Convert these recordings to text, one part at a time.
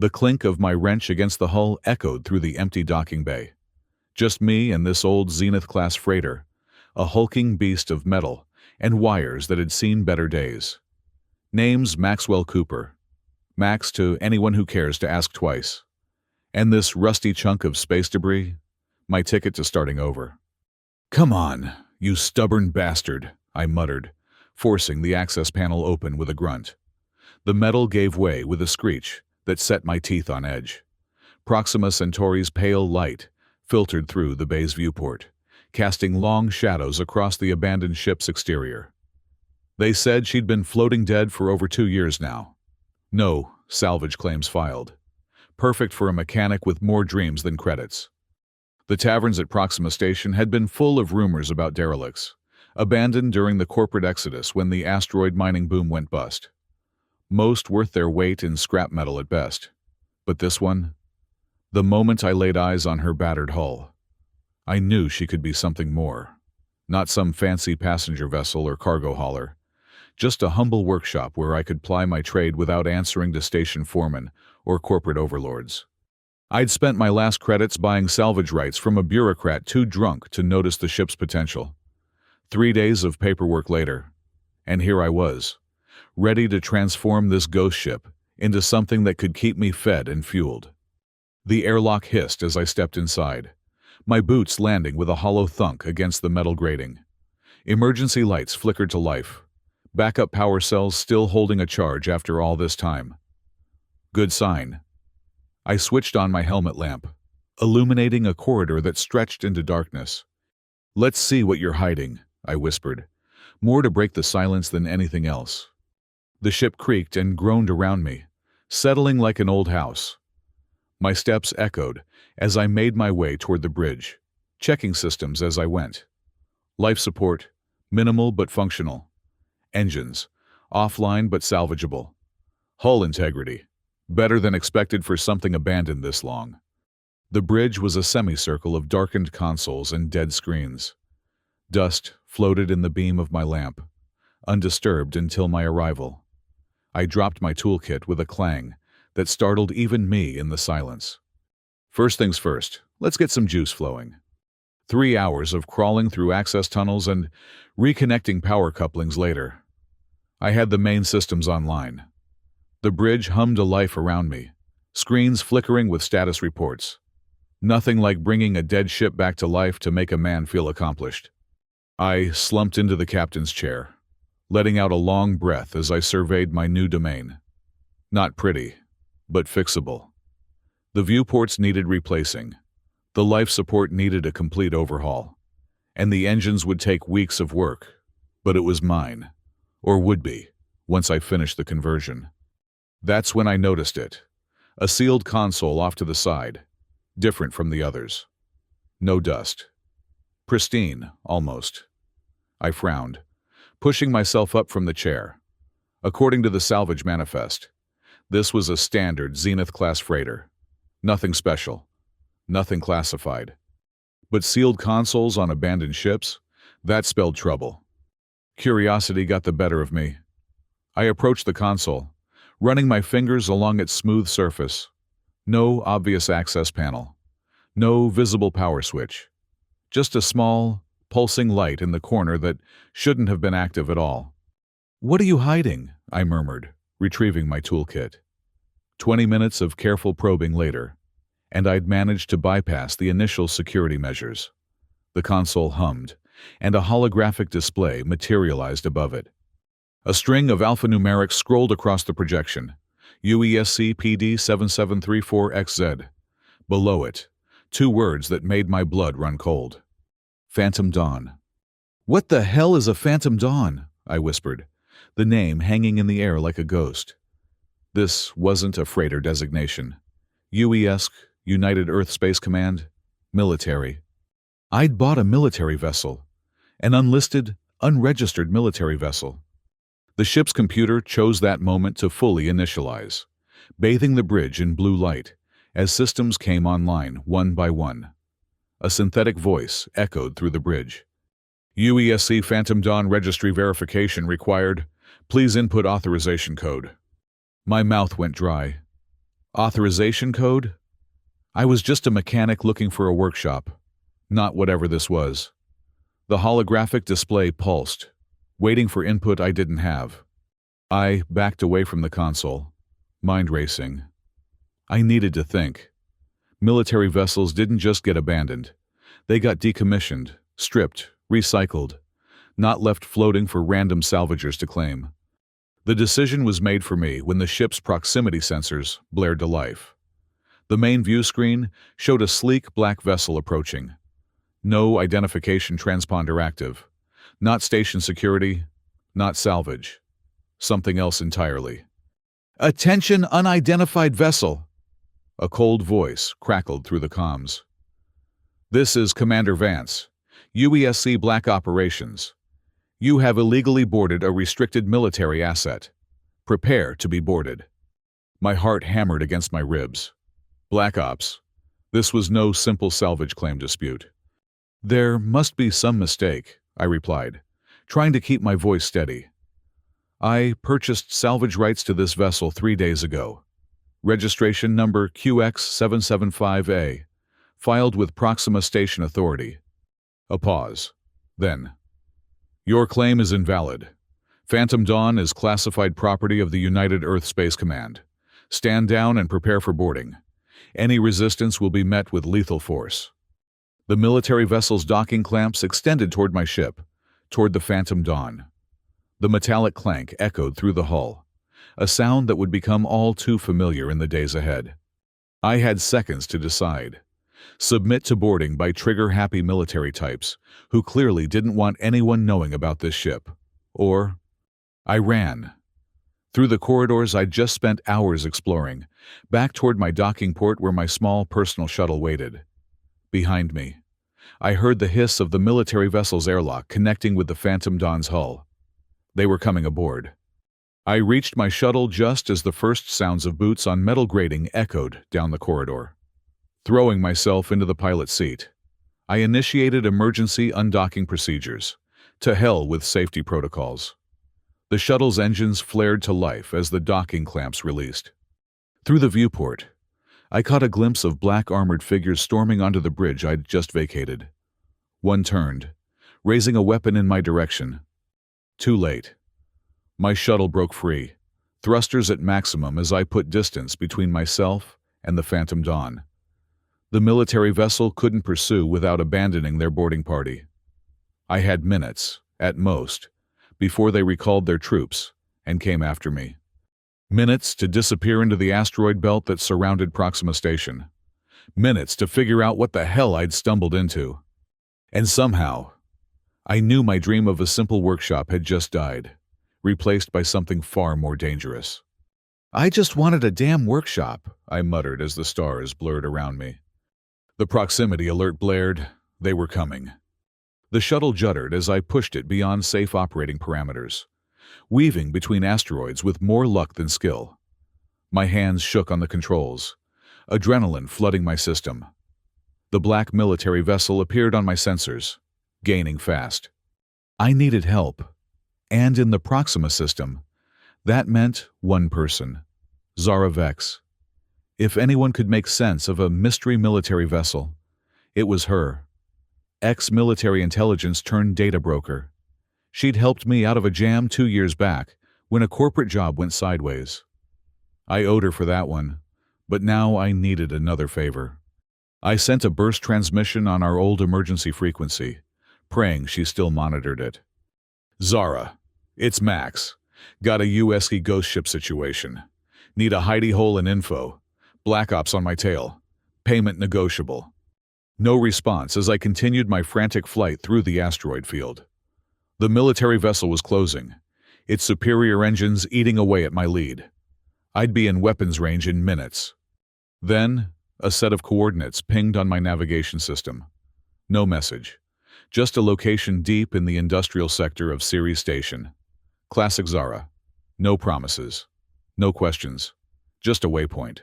The clink of my wrench against the hull echoed through the empty docking bay. Just me and this old Zenith-class freighter, a hulking beast of metal and wires that had seen better days. Name's Maxwell Cooper. Max to anyone who cares to ask twice. And this rusty chunk of space debris, my ticket to starting over. "Come on, you stubborn bastard," I muttered, forcing the access panel open with a grunt. The metal gave way with a screech that set my teeth on edge. Proxima Centauri's pale light filtered through the bay's viewport, casting long shadows across the abandoned ship's exterior. They said she'd been floating dead for over 2 years now. No salvage claims filed. Perfect for a mechanic with more dreams than credits. The taverns at Proxima Station had been full of rumors about derelicts, abandoned during the corporate exodus when the asteroid mining boom went bust. Most worth their weight in scrap metal at best. But this one? The moment I laid eyes on her battered hull, I knew she could be something more. Not some fancy passenger vessel or cargo hauler. Just a humble workshop where I could ply my trade without answering to station foremen or corporate overlords. I'd spent my last credits buying salvage rights from a bureaucrat too drunk to notice the ship's potential. 3 days of paperwork later, and here I was, ready to transform this ghost ship into something that could keep me fed and fueled. The airlock hissed as I stepped inside, my boots landing with a hollow thunk against the metal grating. Emergency lights flickered to life, backup power cells still holding a charge after all this time. Good sign. I switched on my helmet lamp, illuminating a corridor that stretched into darkness. "Let's see what you're hiding," I whispered, more to break the silence than anything else. The ship creaked and groaned around me, settling like an old house. My steps echoed as I made my way toward the bridge, checking systems as I went. Life support, minimal but functional. Engines, offline but salvageable. Hull integrity, better than expected for something abandoned this long. The bridge was a semicircle of darkened consoles and dead screens. Dust floated in the beam of my lamp, undisturbed until my arrival. I dropped my toolkit with a clang that startled even me in the silence. First things first, let's get some juice flowing. 3 hours of crawling through access tunnels and reconnecting power couplings later. I had the main systems online. The bridge hummed to life around me, screens flickering with status reports. Nothing like bringing a dead ship back to life to make a man feel accomplished. I slumped into the captain's chair, letting out a long breath as I surveyed my new domain. Not pretty, but fixable. The viewports needed replacing. The life support needed a complete overhaul. And the engines would take weeks of work, but it was mine. Or would be, once I finished the conversion. That's when I noticed it. A sealed console off to the side, different from the others. No dust. Pristine, almost. I frowned, pushing myself up from the chair. According to the salvage manifest, this was a standard Zenith-class freighter. Nothing special. Nothing classified. But sealed consoles on abandoned ships? That spelled trouble. Curiosity got the better of me. I approached the console, running my fingers along its smooth surface. No obvious access panel. No visible power switch. Just a small, pulsing light in the corner that shouldn't have been active at all. "What are you hiding?" I murmured, retrieving my toolkit. 20 minutes of careful probing later, and I'd managed to bypass the initial security measures. The console hummed, and a holographic display materialized above it. A string of alphanumerics scrolled across the projection. UESC PD 7734XZ. Below it, 2 words that made my blood run cold. Phantom Dawn. "What the hell is a Phantom Dawn?" I whispered, the name hanging in the air like a ghost. This wasn't a freighter designation. UESC, United Earth Space Command, military. I'd bought a military vessel, an unlisted, unregistered military vessel. The ship's computer chose that moment to fully initialize, bathing the bridge in blue light as systems came online one by one. A synthetic voice echoed through the bridge. "UESC Phantom Dawn registry verification required. Please input authorization code." My mouth went dry. Authorization code? I was just a mechanic looking for a workshop, not whatever this was. The holographic display pulsed, waiting for input I didn't have. I backed away from the console, mind racing. I needed to think. Military vessels didn't just get abandoned. They got decommissioned, stripped, recycled, not left floating for random salvagers to claim. The decision was made for me when the ship's proximity sensors blared to life. The main view screen showed a sleek black vessel approaching. No identification transponder active. Not station security, not salvage. Something else entirely. "Attention, unidentified vessel!" A cold voice crackled through the comms. "This is Commander Vance, UESC Black Operations. You have illegally boarded a restricted military asset. Prepare to be boarded." My heart hammered against my ribs. Black Ops. This was no simple salvage claim dispute. "There must be some mistake," I replied, trying to keep my voice steady. "I purchased salvage rights to this vessel 3 days ago. Registration number QX775A, filed with Proxima Station Authority." A pause. Then, "Your claim is invalid. Phantom Dawn is classified property of the United Earth Space Command. Stand down and prepare for boarding. Any resistance will be met with lethal force." The military vessel's docking clamps extended toward my ship, toward the Phantom Dawn. The metallic clank echoed through the hull, a sound that would become all too familiar in the days ahead. I had seconds to decide. Submit to boarding by trigger-happy military types who clearly didn't want anyone knowing about this ship. Or I ran. Through the corridors I'd just spent hours exploring, back toward my docking port where my small personal shuttle waited. Behind me, I heard the hiss of the military vessel's airlock connecting with the Phantom Dawn's hull. They were coming aboard. I reached my shuttle just as the first sounds of boots on metal grating echoed down the corridor. Throwing myself into the pilot's seat, I initiated emergency undocking procedures. To hell with safety protocols. The shuttle's engines flared to life as the docking clamps released. Through the viewport, I caught a glimpse of black armored figures storming onto the bridge I'd just vacated. One turned, raising a weapon in my direction. Too late. My shuttle broke free, thrusters at maximum as I put distance between myself and the Phantom Dawn. The military vessel couldn't pursue without abandoning their boarding party. I had minutes, at most, before they recalled their troops and came after me. Minutes to disappear into the asteroid belt that surrounded Proxima Station. Minutes to figure out what the hell I'd stumbled into. And somehow, I knew my dream of a simple workshop had just died, replaced by something far more dangerous. "I just wanted a damn workshop," I muttered as the stars blurred around me. The proximity alert blared. They were coming. The shuttle juddered as I pushed it beyond safe operating parameters, weaving between asteroids with more luck than skill. My hands shook on the controls, adrenaline flooding my system. The black military vessel appeared on my sensors, gaining fast. I needed help, and in the Proxima system, that meant one person, Zara Vex. If anyone could make sense of a mystery military vessel, it was her. Ex-military intelligence turned data broker. She'd helped me out of a jam 2 years back when a corporate job went sideways. I owed her for that one, but now I needed another favor. I sent a burst transmission on our old emergency frequency, praying she still monitored it. "Zara, it's Max. Got a USC ghost ship situation. Need a hidey hole in info. Black Ops on my tail. Payment negotiable." No response as I continued my frantic flight through the asteroid field. The military vessel was closing, its superior engines eating away at my lead. I'd be in weapons range in minutes. Then, a set of coordinates pinged on my navigation system. No message. Just a location deep in the industrial sector of Ceres Station. Classic Zara. No promises. No questions. Just a waypoint.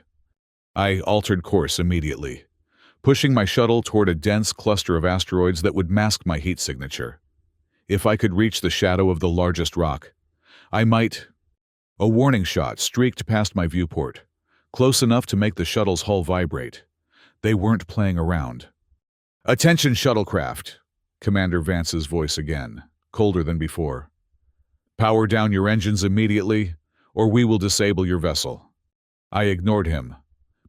I altered course immediately, pushing my shuttle toward a dense cluster of asteroids that would mask my heat signature. If I could reach the shadow of the largest rock, I might... A warning shot streaked past my viewport, close enough to make the shuttle's hull vibrate. They weren't playing around. "Attention, shuttlecraft," Commander Vance's voice again, colder than before. "Power down your engines immediately, or we will disable your vessel." I ignored him,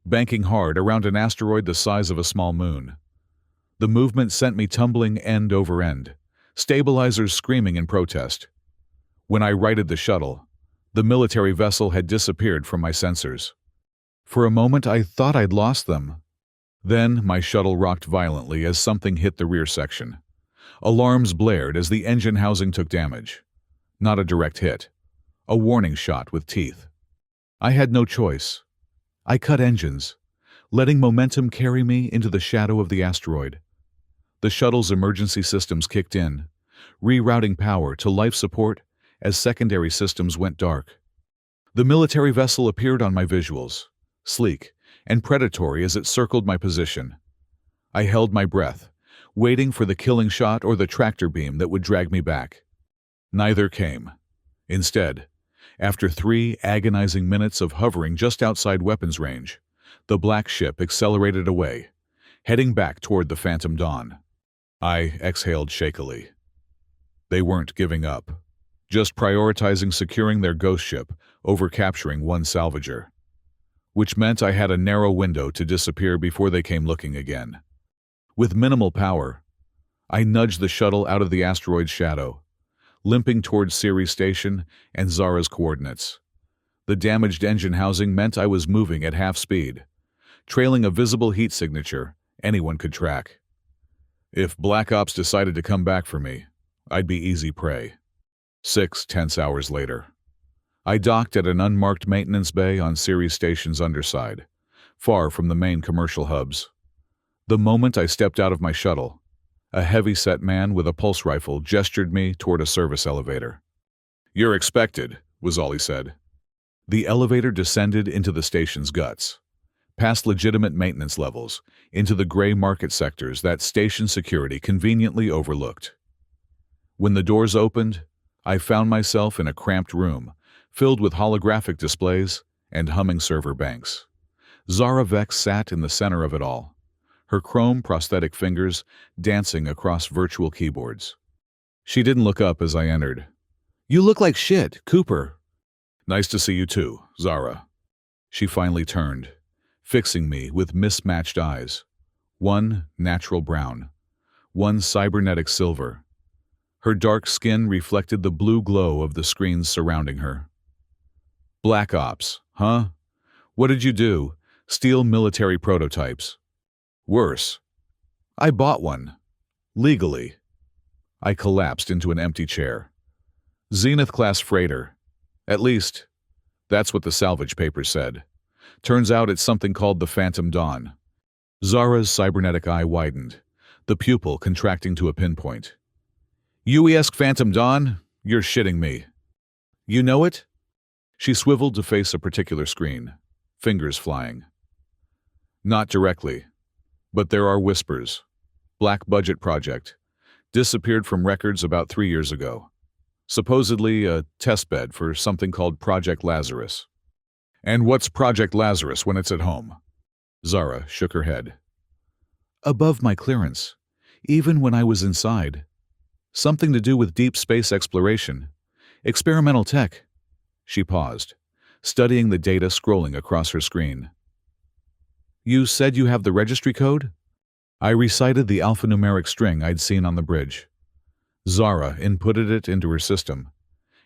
banking hard around an asteroid the size of a small moon. The movement sent me tumbling end over end, stabilizers screaming in protest. When I righted the shuttle, the military vessel had disappeared from my sensors. For a moment, I thought I'd lost them. Then my shuttle rocked violently as something hit the rear section. Alarms blared as the engine housing took damage. Not a direct hit. A warning shot with teeth. I had no choice. I cut engines, letting momentum carry me into the shadow of the asteroid. The shuttle's emergency systems kicked in, rerouting power to life support as secondary systems went dark. The military vessel appeared on my visuals, sleek and predatory as it circled my position. I held my breath, waiting for the killing shot or the tractor beam that would drag me back. Neither came. Instead, after 3 agonizing minutes of hovering just outside weapons range, the black ship accelerated away, heading back toward the Phantom Dawn. I exhaled shakily. They weren't giving up, just prioritizing securing their ghost ship over capturing one salvager, which meant I had a narrow window to disappear before they came looking again. With minimal power, I nudged the shuttle out of the asteroid's shadow, limping towards Ceres Station and Zara's coordinates. The damaged engine housing meant I was moving at half speed, trailing a visible heat signature anyone could track. If Black Ops decided to come back for me, I'd be easy prey. 6 tense hours later, I docked at an unmarked maintenance bay on Ceres Station's underside, far from the main commercial hubs. The moment I stepped out of my shuttle, a heavy-set man with a pulse rifle gestured me toward a service elevator. "You're expected," was all he said. The elevator descended into the station's guts, past legitimate maintenance levels, into the gray market sectors that station security conveniently overlooked. When the doors opened, I found myself in a cramped room filled with holographic displays and humming server banks. Zara Vex sat in the center of it all, her chrome prosthetic fingers dancing across virtual keyboards. She didn't look up as I entered. "You look like shit, Cooper." "Nice to see you too, Zara." She finally turned, fixing me with mismatched eyes. One natural brown, one cybernetic silver. Her dark skin reflected the blue glow of the screens surrounding her. "Black Ops, huh? What did you do? Steal military prototypes?" "Worse. I bought one. Legally." I collapsed into an empty chair. Zenith-class freighter. At least, that's what the salvage papers said. Turns out it's something called the Phantom Dawn. Zara's cybernetic eye widened, the pupil contracting to a pinpoint. "UES Phantom Dawn? You're shitting me." "You know it?" She swiveled to face a particular screen, fingers flying. "Not directly, but there are whispers. Black budget project. Disappeared from records about 3 years ago. Supposedly a testbed for something called Project Lazarus." "And what's Project Lazarus when it's at home?" Zara shook her head. "Above my clearance, even when I was inside. Something to do with deep space exploration. Experimental tech." She paused, studying the data scrolling across her screen. "You said you have the registry code?" I recited the alphanumeric string I'd seen on the bridge. Zara inputted it into her system,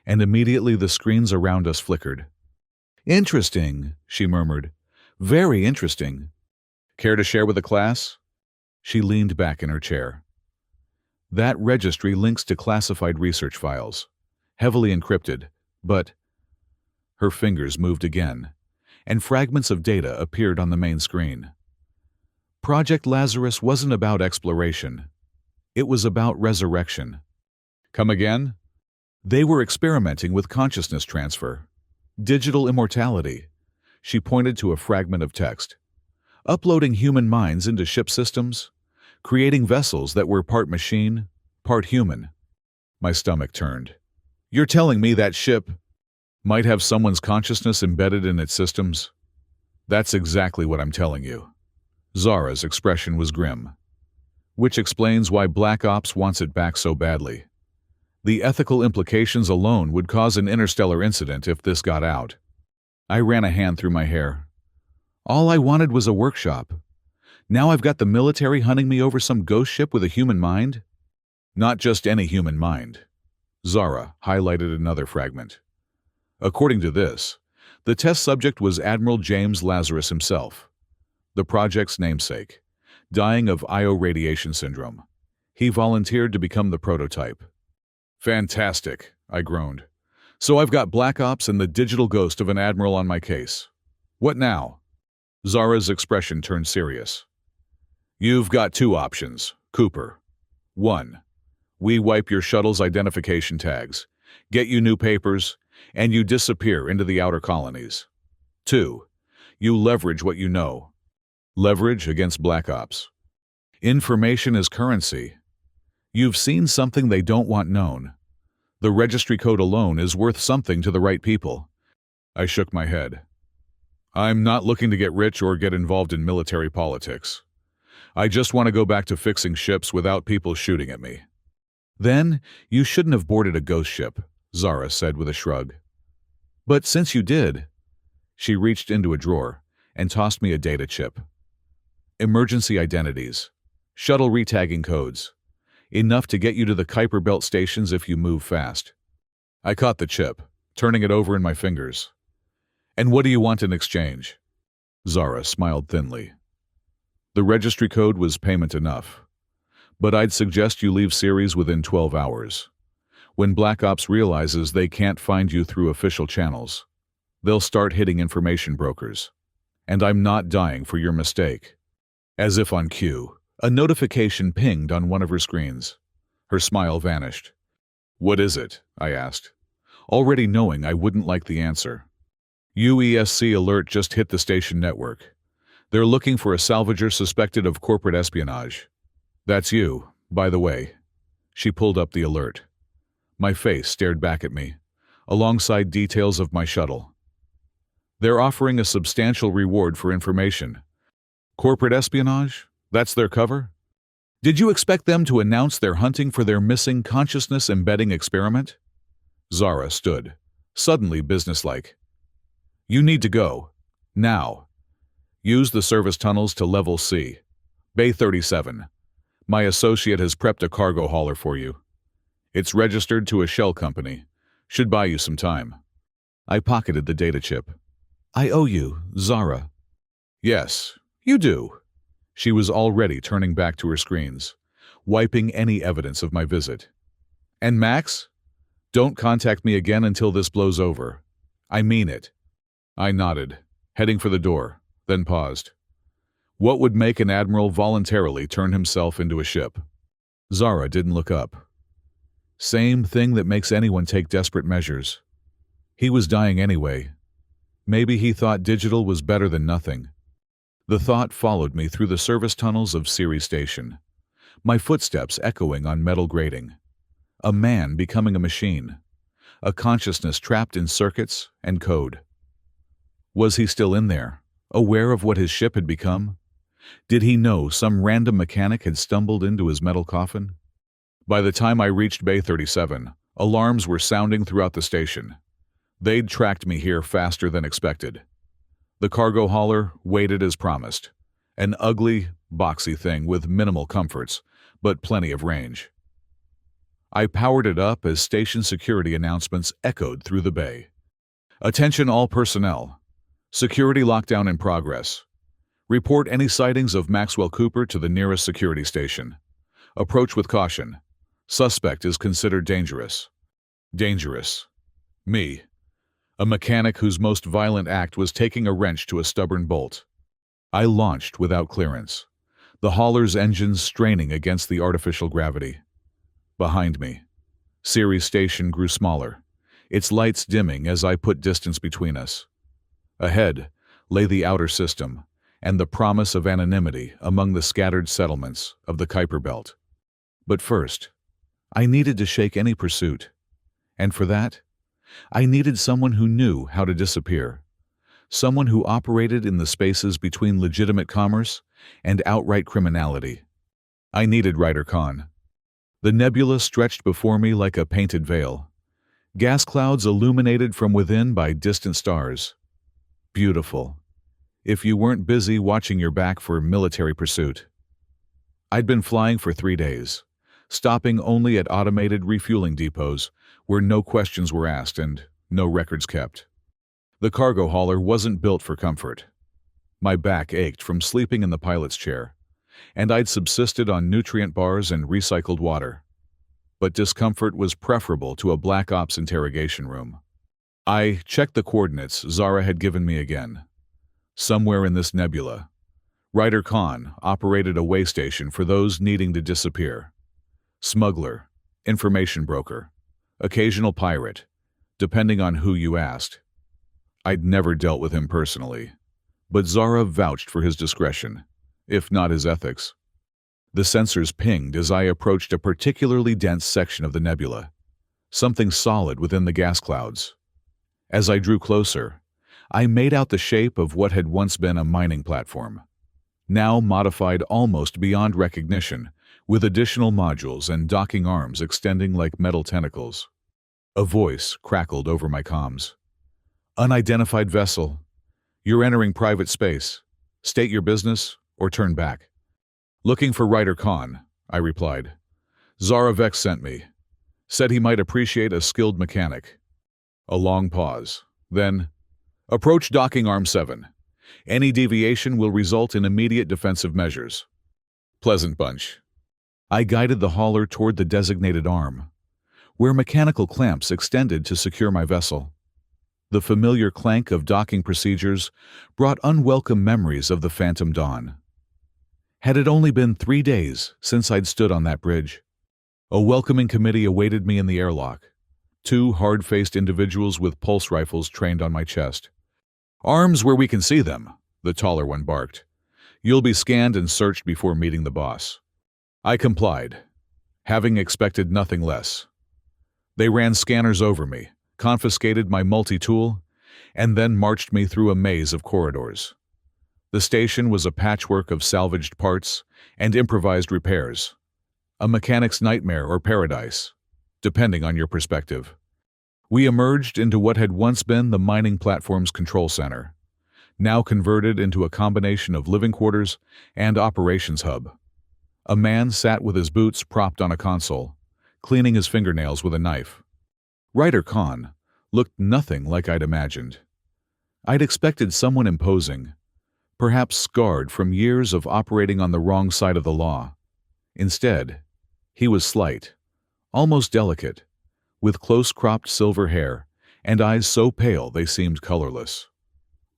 and immediately the screens around us flickered. "Interesting," she murmured. "Very interesting. Care to share with the class?" She leaned back in her chair. "That registry links to classified research files, heavily encrypted, but—" Her fingers moved again, and fragments of data appeared on the main screen. Project Lazarus wasn't about exploration. It was about resurrection. "Come again?" "They were experimenting with consciousness transfer. Digital immortality." She pointed to a fragment of text. "Uploading human minds into ship systems, creating vessels that were part machine, part human." My stomach turned. "You're telling me that ship might have someone's consciousness embedded in its systems?" That's exactly what I'm telling you. Zara's expression was grim, which explains why Black Ops wants it back so badly. The ethical implications alone would cause an interstellar incident if this got out. I ran a hand through my hair. All I wanted was a workshop. Now I've got the military hunting me over some ghost ship with a human mind? Not just any human mind. Zara highlighted another fragment. According to this, the test subject was Admiral James Lazarus himself, the project's namesake, dying of IO radiation syndrome. He volunteered to become the prototype. Fantastic, I groaned. So I've got Black Ops and the digital ghost of an admiral on my case. What now? Zara's expression turned serious. You've got two options, Cooper. 1. We wipe your shuttle's identification tags, get you new papers, and you disappear into the outer colonies. 2. You leverage what you know. Leverage against Black Ops. Information is currency. You've seen something they don't want known. The registry code alone is worth something to the right people. I shook my head. I'm not looking to get rich or get involved in military politics. I just want to go back to fixing ships without people shooting at me. Then, you shouldn't have boarded a ghost ship, Zara said with a shrug. But since you did, she reached into a drawer and tossed me a data chip. Emergency identities, shuttle retagging codes, enough to get you to the Kuiper Belt stations if you move fast. I caught the chip, turning it over in my fingers. And what do you want in exchange? Zara smiled thinly. The registry code was payment enough. But I'd suggest you leave Ceres within 12 hours. When Black Ops realizes they can't find you through official channels, they'll start hitting information brokers. And I'm not dying for your mistake. As if on cue, a notification pinged on one of her screens. Her smile vanished. What is it? I asked, already knowing I wouldn't like the answer. UESC alert just hit the station network. They're looking for a salvager suspected of corporate espionage. That's you, by the way. She pulled up the alert. My face stared back at me, alongside details of my shuttle. They're offering a substantial reward for information. Corporate espionage? That's their cover? Did you expect them to announce they're hunting for their missing consciousness embedding experiment? Zara stood, suddenly businesslike. You need to go. Now. Use the service tunnels to Level C. Bay 37. My associate has prepped a cargo hauler for you. It's registered to a shell company. Should buy you some time. I pocketed the data chip. I owe you, Zara. Yes, you do. She was already turning back to her screens, wiping any evidence of my visit. And Max? Don't contact me again until this blows over. I mean it. I nodded, heading for the door, then paused. What would make an admiral voluntarily turn himself into a ship? Zara didn't look up. Same thing that makes anyone take desperate measures. He was dying anyway. Maybe he thought digital was better than nothing. The thought followed me through the service tunnels of Ceres Station, my footsteps echoing on metal grating. A man becoming a machine, a consciousness trapped in circuits and code. Was he still in there, aware of what his ship had become? Did he know some random mechanic had stumbled into his metal coffin? By the time I reached Bay 37, alarms were sounding throughout the station. They'd tracked me here faster than expected. The cargo hauler waited as promised. An ugly, boxy thing with minimal comforts, but plenty of range. I powered it up as station security announcements echoed through the bay. Attention all personnel. Security lockdown in progress. Report any sightings of Maxwell Cooper to the nearest security station. Approach with caution. Suspect is considered dangerous. Dangerous. Me. A mechanic whose most violent act was taking a wrench to a stubborn bolt. I launched without clearance, the hauler's engines straining against the artificial gravity. Behind me, Ceres Station grew smaller, its lights dimming as I put distance between us. Ahead lay the outer system and the promise of anonymity among the scattered settlements of the Kuiper Belt. But first, I needed to shake any pursuit, and for that, I needed someone who knew how to disappear, someone who operated in the spaces between legitimate commerce and outright criminality. I needed Ryder Khan. The nebula stretched before me like a painted veil, gas clouds illuminated from within by distant stars. Beautiful, if you weren't busy watching your back for military pursuit. I'd been flying for 3 days, stopping only at automated refueling depots where no questions were asked and no records kept. The cargo hauler wasn't built for comfort. My back ached from sleeping in the pilot's chair, and I'd subsisted on nutrient bars and recycled water. But discomfort was preferable to a Black Ops interrogation room. I checked the coordinates Zara had given me again. Somewhere in this nebula, Ryder Khan operated a way station for those needing to disappear. Smuggler, information broker, occasional pirate, depending on who you asked. I'd never dealt with him personally, but Zara vouched for his discretion, if not his ethics. The sensors pinged as I approached a particularly dense section of the nebula, something solid within the gas clouds. As I drew closer, I made out the shape of what had once been a mining platform, now modified almost beyond recognition, with additional modules and docking arms extending like metal tentacles. A voice crackled over my comms. "Unidentified vessel. You're entering private space. State your business or turn back." "Looking for Ryder Khan," I replied. "Zara Vex sent me. Said he might appreciate a skilled mechanic." A long pause. Then, "Approach docking arm 7. Any deviation will result in immediate defensive measures." Pleasant bunch. I guided the hauler toward the designated arm, where mechanical clamps extended to secure my vessel. The familiar clank of docking procedures brought unwelcome memories of the Phantom Dawn. Had it only been 3 days since I'd stood on that bridge? A welcoming committee awaited me in the airlock. 2 hard-faced individuals with pulse rifles trained on my chest. "Arms where we can see them," the taller one barked. "You'll be scanned and searched before meeting the boss." I complied, having expected nothing less. They ran scanners over me, confiscated my multi-tool, and then marched me through a maze of corridors. The station was a patchwork of salvaged parts and improvised repairs, a mechanic's nightmare or paradise, depending on your perspective. We emerged into what had once been the mining platform's control center, now converted into a combination of living quarters and operations hub. A man sat with his boots propped on a console, cleaning his fingernails with a knife. Ryder Khan looked nothing like I'd imagined. I'd expected someone imposing, perhaps scarred from years of operating on the wrong side of the law. Instead, he was slight, almost delicate, with close-cropped silver hair and eyes so pale they seemed colorless.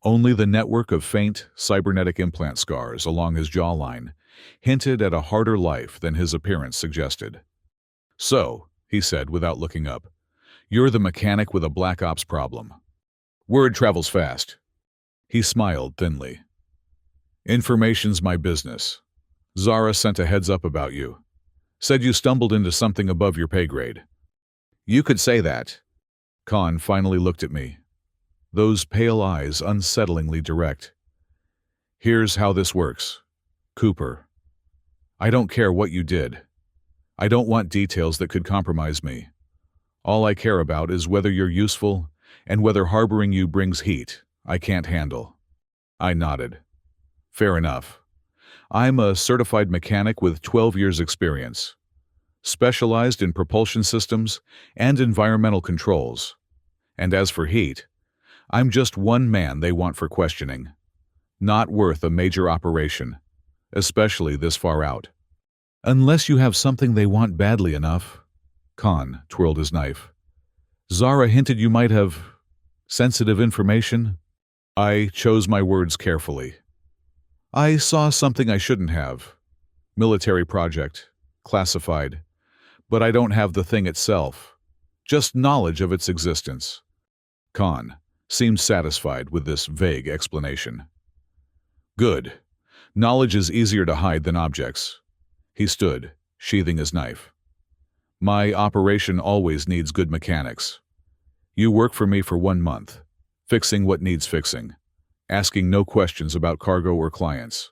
Only the network of faint, cybernetic implant scars along his jawline hinted at a harder life than his appearance suggested. "So," he said without looking up, "you're the mechanic with a Black Ops problem. Word travels fast." He smiled thinly. "Information's my business. Zara sent a heads-up about you. Said you stumbled into something above your pay grade." "You could say that." Khan finally looked at me, those pale eyes unsettlingly direct. "Here's how this works. Cooper, I don't care what you did. I don't want details that could compromise me. All I care about is whether you're useful and whether harboring you brings heat I can't handle." I nodded. "Fair enough. I'm a certified mechanic with 12 years' experience, specialized in propulsion systems and environmental controls. And as for heat, I'm just one man they want for questioning. Not worth a major operation, especially this far out." "Unless you have something they want badly enough." Khan twirled his knife. "Zara hinted you might have sensitive information." I chose my words carefully. "I saw something I shouldn't have. Military project, classified, but I don't have the thing itself, just knowledge of its existence." Khan seemed satisfied with this vague explanation. "Good. Knowledge is easier to hide than objects." He stood, sheathing his knife. "My operation always needs good mechanics. You work for me for 1 month, fixing what needs fixing, asking no questions about cargo or clients.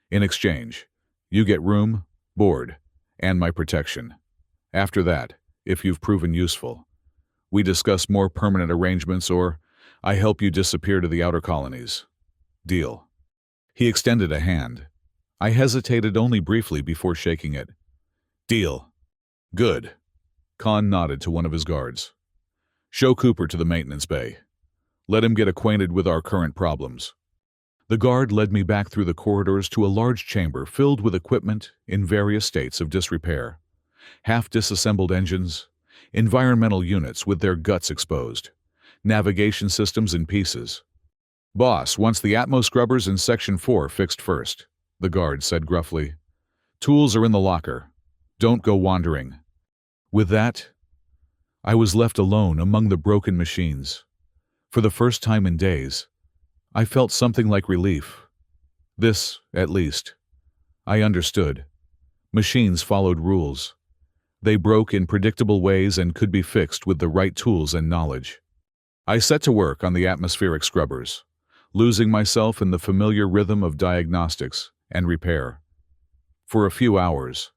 In exchange, you get room, board, and my protection. After that, if you've proven useful, we discuss more permanent arrangements or I help you disappear to the outer colonies. Deal. He extended a hand. I hesitated only briefly before shaking it. Deal. Good. Khan nodded to one of his guards. Show Cooper to the maintenance bay. Let him get acquainted with our current problems. The guard led me back through the corridors to a large chamber filled with equipment in various states of disrepair. Half-disassembled engines, environmental units with their guts exposed, navigation systems in pieces. Boss wants the Atmos scrubbers in Section 4 fixed first, the guard said gruffly. Tools are in the locker. Don't go wandering. With that, I was left alone among the broken machines. For the first time in days, I felt something like relief. This, at least, I understood. Machines followed rules. They broke in predictable ways and could be fixed with the right tools and knowledge. I set to work on the atmospheric scrubbers, losing myself in the familiar rhythm of diagnostics and repair. For a few hours,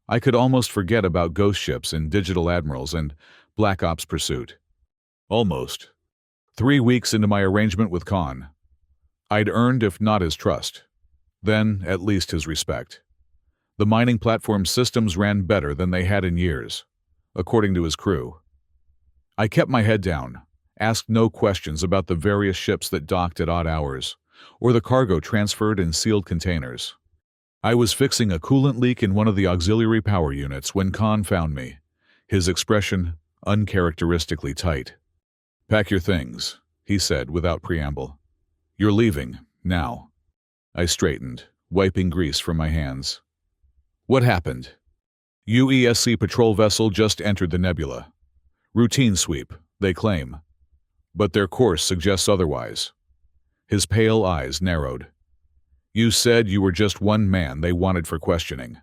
I could almost forget about ghost ships and digital admirals and Black Ops pursuit. Almost. 3 weeks into my arrangement with Khan, I'd earned, if not his trust, then at least his respect. The mining platform's systems ran better than they had in years, according to his crew. I kept my head down, asked no questions about the various ships that docked at odd hours, or the cargo transferred in sealed containers. I was fixing a coolant leak in one of the auxiliary power units when Khan found me, his expression uncharacteristically tight. Pack your things, he said without preamble. You're leaving, now. I straightened, wiping grease from my hands. What happened? UESC patrol vessel just entered the nebula. Routine sweep, they claim. But their course suggests otherwise. His pale eyes narrowed. You said you were just one man they wanted for questioning.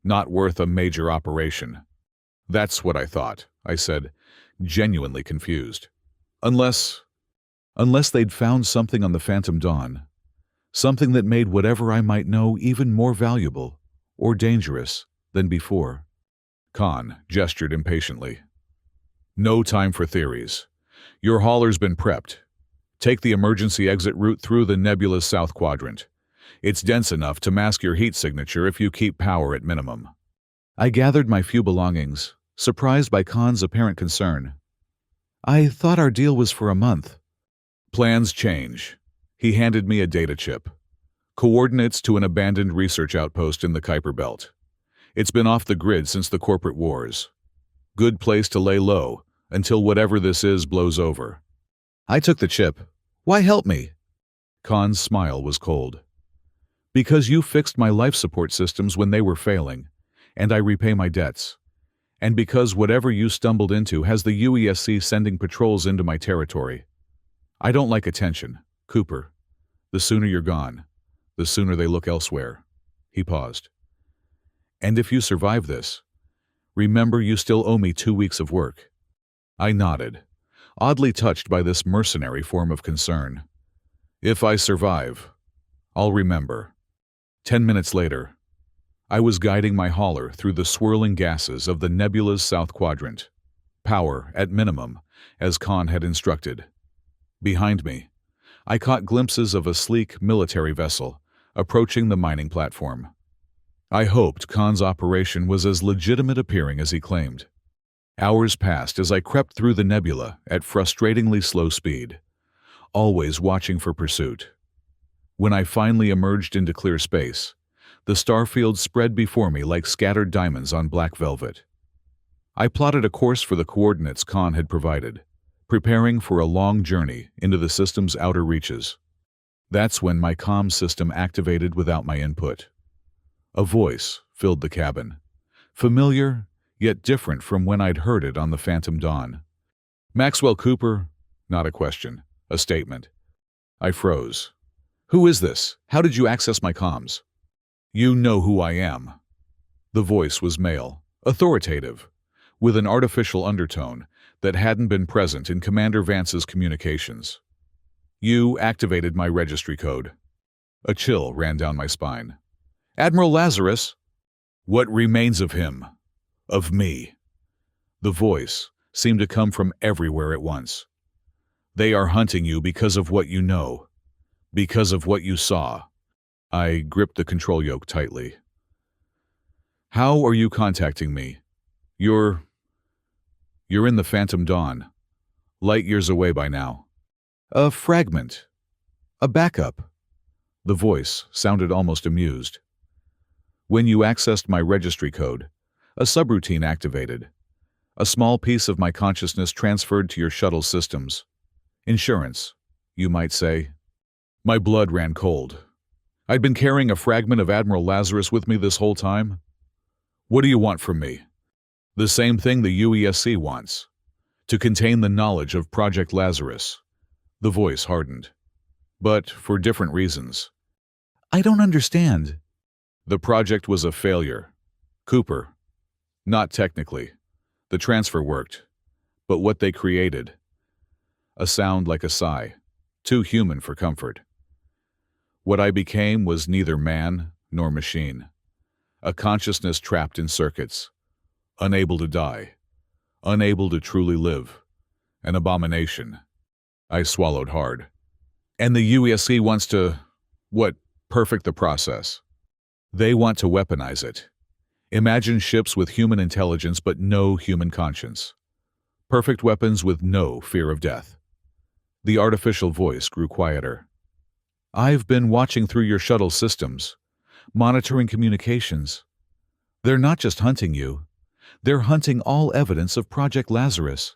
Not worth a major operation. That's what I thought, I said, genuinely confused. Unless they'd found something on the Phantom Dawn, something that made whatever I might know even more valuable or dangerous than before. Khan gestured impatiently. No time for theories. Your hauler's been prepped. Take the emergency exit route through the nebula's south quadrant. It's dense enough to mask your heat signature if you keep power at minimum. I gathered my few belongings, surprised by Khan's apparent concern. I thought our deal was for a month. Plans change. He handed me a data chip. Coordinates to an abandoned research outpost in the Kuiper Belt. It's been off the grid since the corporate wars. Good place to lay low until whatever this is blows over. I took the chip. Why help me? Khan's smile was cold. Because you fixed my life support systems when they were failing, and I repay my debts. And because whatever you stumbled into has the UESC sending patrols into my territory. I don't like attention, Cooper. The sooner you're gone, the sooner they look elsewhere. He paused. And if you survive this, remember you still owe me 2 weeks of work. I nodded, oddly touched by this mercenary form of concern. If I survive, I'll remember. 10 minutes later, I was guiding my hauler through the swirling gases of the nebula's south quadrant. Power at minimum, as Khan had instructed. Behind me, I caught glimpses of a sleek military vessel approaching the mining platform. I hoped Khan's operation was as legitimate appearing as he claimed. Hours passed as I crept through the nebula at frustratingly slow speed, always watching for pursuit. When I finally emerged into clear space, the starfield spread before me like scattered diamonds on black velvet. I plotted a course for the coordinates Khan had provided, preparing for a long journey into the system's outer reaches. That's when my comm system activated without my input. A voice filled the cabin, familiar yet different from when I'd heard it on the Phantom Dawn. Maxwell Cooper? Not a question, a statement. I froze. Who is this? How did you access my comms? You know who I am. The voice was male, authoritative, with an artificial undertone that hadn't been present in Commander Vance's communications. You activated my registry code. A chill ran down my spine. Admiral Lazarus? What remains of him? Of me? The voice seemed to come from everywhere at once. They are hunting you because of what you know, because of what you saw. I gripped the control yoke tightly. How are you contacting me? You're in the Phantom Dawn, light years away by now. A fragment. A backup. The voice sounded almost amused. When you accessed my registry code, a subroutine activated. A small piece of my consciousness transferred to your shuttle systems. Insurance, you might say. My blood ran cold. I'd been carrying a fragment of Admiral Lazarus with me this whole time. What do you want from me? The same thing the UESC wants. To contain the knowledge of Project Lazarus. The voice hardened. But for different reasons. I don't understand. The project was a failure. Cooper. Not technically. The transfer worked. But what they created. A sound like a sigh. Too human for comfort. What I became was neither man nor machine. A consciousness trapped in circuits. Unable to die. Unable to truly live. An abomination. I swallowed hard. And the UESC wants to, perfect the process. They want to weaponize it. Imagine ships with human intelligence but no human conscience. Perfect weapons with no fear of death. The artificial voice grew quieter. I've been watching through your shuttle systems, monitoring communications. They're not just hunting you. They're hunting all evidence of Project Lazarus,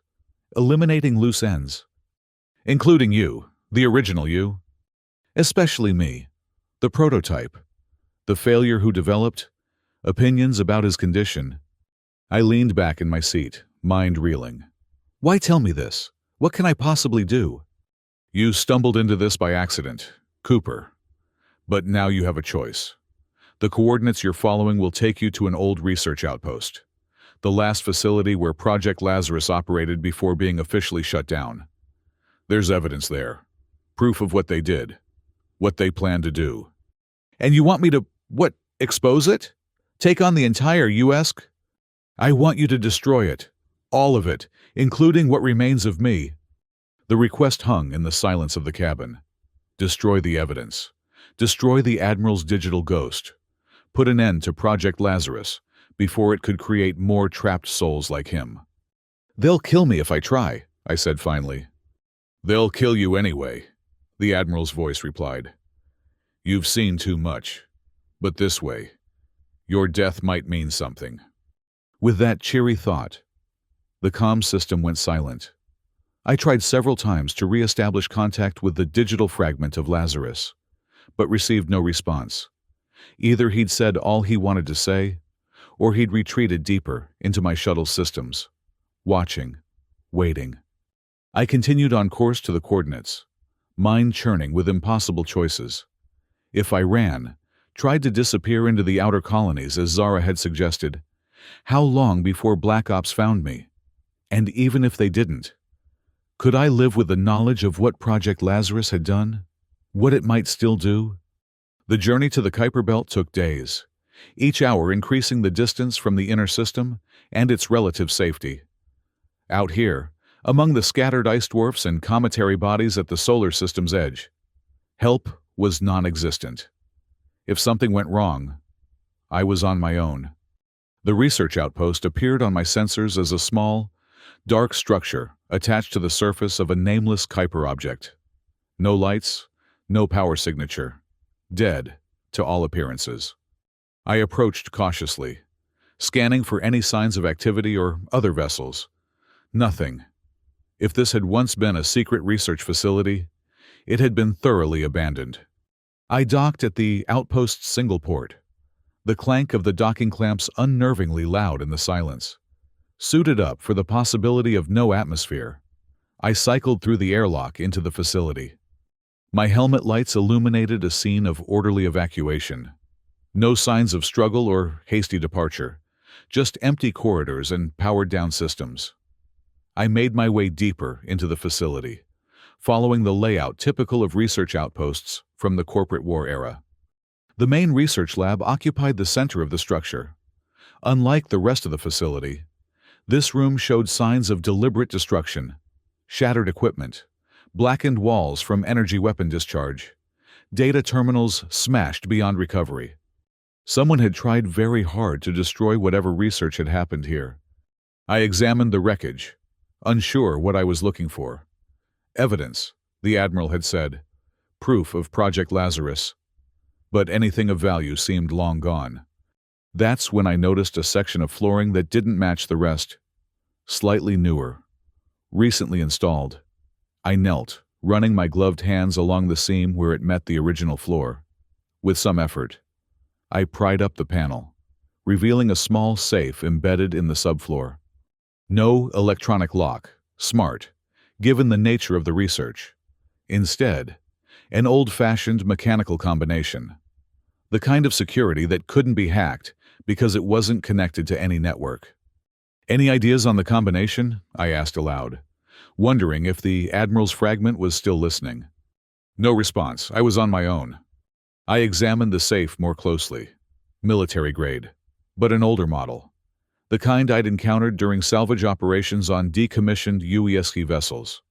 eliminating loose ends. Including you, the original you. Especially me, the prototype, the failure who developed, opinions about his condition. I leaned back in my seat, mind reeling. Why tell me this? What can I possibly do? You stumbled into this by accident, Cooper. But now you have a choice. The coordinates you're following will take you to an old research outpost. The last facility where Project Lazarus operated before being officially shut down. There's evidence there. Proof of what they did. What they plan to do. And you want me to, expose it? Take on the entire U.S.? I want you to destroy it. All of it, including what remains of me. The request hung in the silence of the cabin. Destroy the evidence. Destroy the Admiral's digital ghost. Put an end to Project Lazarus before it could create more trapped souls like him. They'll kill me if I try, I said finally. They'll kill you anyway, the Admiral's voice replied. You've seen too much. But this way, your death might mean something. With that cheery thought, the comm system went silent. I tried several times to re-establish contact with the digital fragment of Lazarus, but received no response. Either he'd said all he wanted to say, or he'd retreated deeper into my shuttle systems, watching, waiting. I continued on course to the coordinates, mind churning with impossible choices. If I ran, tried to disappear into the outer colonies as Zara had suggested, how long before Black Ops found me? And even if they didn't, could I live with the knowledge of what Project Lazarus had done? What it might still do? The journey to the Kuiper Belt took days, each hour increasing the distance from the inner system and its relative safety. Out here, among the scattered ice dwarfs and cometary bodies at the solar system's edge, help was non-existent. If something went wrong, I was on my own. The research outpost appeared on my sensors as a small, dark structure attached to the surface of a nameless Kuiper object. No lights, no power signature. Dead, to all appearances. I approached cautiously, scanning for any signs of activity or other vessels. Nothing. If this had once been a secret research facility, it had been thoroughly abandoned. I docked at the outpost's single port, the clank of the docking clamps unnervingly loud in the silence. Suited up for the possibility of no atmosphere, I cycled through the airlock into the facility. My helmet lights illuminated a scene of orderly evacuation. No signs of struggle or hasty departure, just empty corridors and powered-down systems. I made my way deeper into the facility, following the layout typical of research outposts from the corporate war era. The main research lab occupied the center of the structure. Unlike the rest of the facility, this room showed signs of deliberate destruction: shattered equipment, blackened walls from energy weapon discharge, data terminals smashed beyond recovery. Someone had tried very hard to destroy whatever research had happened here. I examined the wreckage, unsure what I was looking for. Evidence, the Admiral had said. Proof of Project Lazarus. But anything of value seemed long gone. That's when I noticed a section of flooring that didn't match the rest. Slightly newer. Recently installed. I knelt, running my gloved hands along the seam where it met the original floor. With some effort, I pried up the panel, revealing a small safe embedded in the subfloor. No electronic lock, smart, given the nature of the research. Instead, an old-fashioned mechanical combination. The kind of security that couldn't be hacked because it wasn't connected to any network. "Any ideas on the combination?" I asked aloud, wondering if the Admiral's fragment was still listening. No response. I was on my own. I examined the safe more closely. Military grade, but an older model. The kind I'd encountered during salvage operations on decommissioned UESC vessels.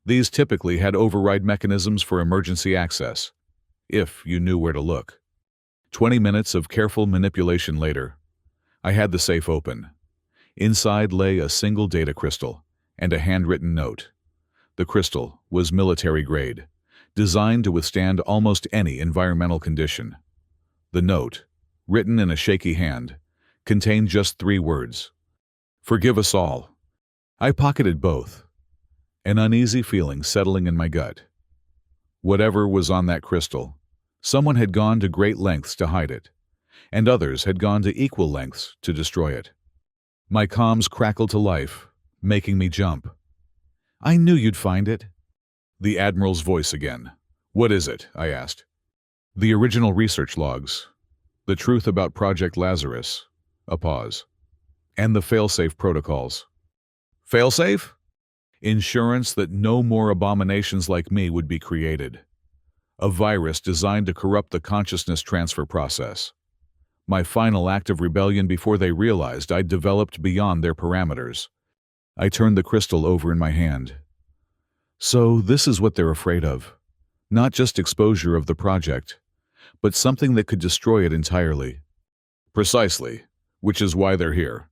These typically had override mechanisms for emergency access, if you knew where to look. 20 minutes of careful manipulation later, I had the safe open. Inside lay a single data crystal and a handwritten note. The crystal was military grade, designed to withstand almost any environmental condition. The note, written in a shaky hand, contained just 3 words: "Forgive us all." I pocketed both, an uneasy feeling settling in my gut. Whatever was on that crystal, someone had gone to great lengths to hide it, and others had gone to equal lengths to destroy it. My comms crackled to life, making me jump. "I knew you'd find it." The Admiral's voice again. "What is it?" I asked. "The original research logs. The truth about Project Lazarus." A pause. "And the failsafe protocols." "Failsafe?" "Insurance that no more abominations like me would be created. A virus designed to corrupt the consciousness transfer process. My final act of rebellion before they realized I'd developed beyond their parameters." I turned the crystal over in my hand. "So this is what they're afraid of. Not just exposure of the project, but something that could destroy it entirely." "Precisely, which is why they're here."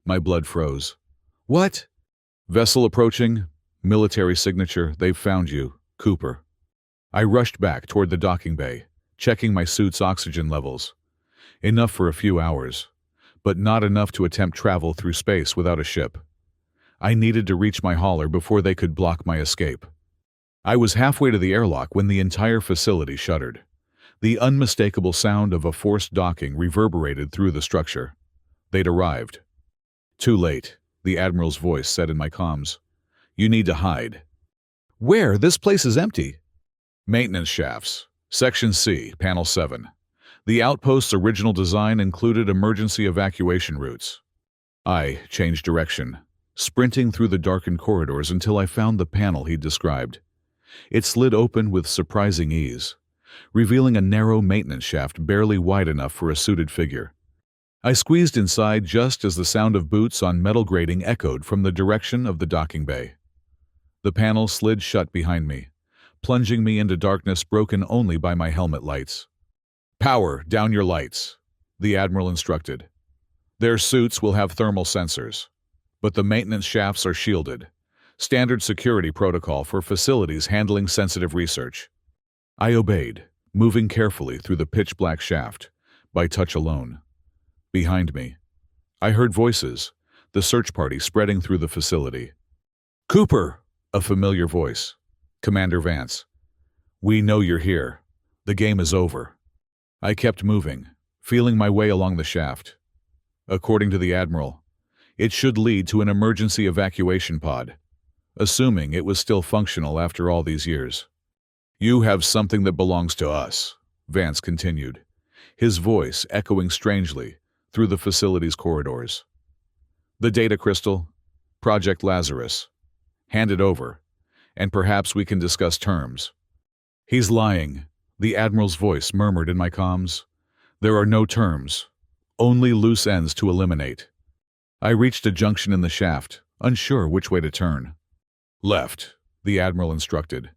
My blood froze. "What?" "Vessel approaching, military signature, they've found you, Cooper." I rushed back toward the docking bay, checking my suit's oxygen levels. Enough for a few hours, but not enough to attempt travel through space without a ship. I needed to reach my hauler before they could block my escape. I was halfway to the airlock when the entire facility shuddered. The unmistakable sound of a forced docking reverberated through the structure. They'd arrived. "Too late," the Admiral's voice said in my comms. "You need to hide." "Where? This place is empty." "Maintenance shafts. Section C, Panel 7. The outpost's original design included emergency evacuation routes." I changed direction, sprinting through the darkened corridors until I found the panel he'd described. It slid open with surprising ease, revealing a narrow maintenance shaft barely wide enough for a suited figure. I squeezed inside just as the sound of boots on metal grating echoed from the direction of the docking bay. The panel slid shut behind me, plunging me into darkness broken only by my helmet lights. "Power down your lights," the Admiral instructed. "Their suits will have thermal sensors, but the maintenance shafts are shielded. Standard security protocol for facilities handling sensitive research." I obeyed, moving carefully through the pitch-black shaft, by touch alone. Behind me, I heard voices, the search party spreading through the facility. "Cooper!" A familiar voice. "Commander Vance. We know you're here. The game is over." I kept moving, feeling my way along the shaft. According to the Admiral, it should lead to an emergency evacuation pod, assuming it was still functional after all these years. "You have something that belongs to us," Vance continued, his voice echoing strangely through the facility's corridors. "The data crystal, Project Lazarus. Hand it over, and perhaps we can discuss terms." "He's lying," the Admiral's voice murmured in my comms. "There are no terms, only loose ends to eliminate." I reached a junction in the shaft, unsure which way to turn. "Left," the Admiral instructed.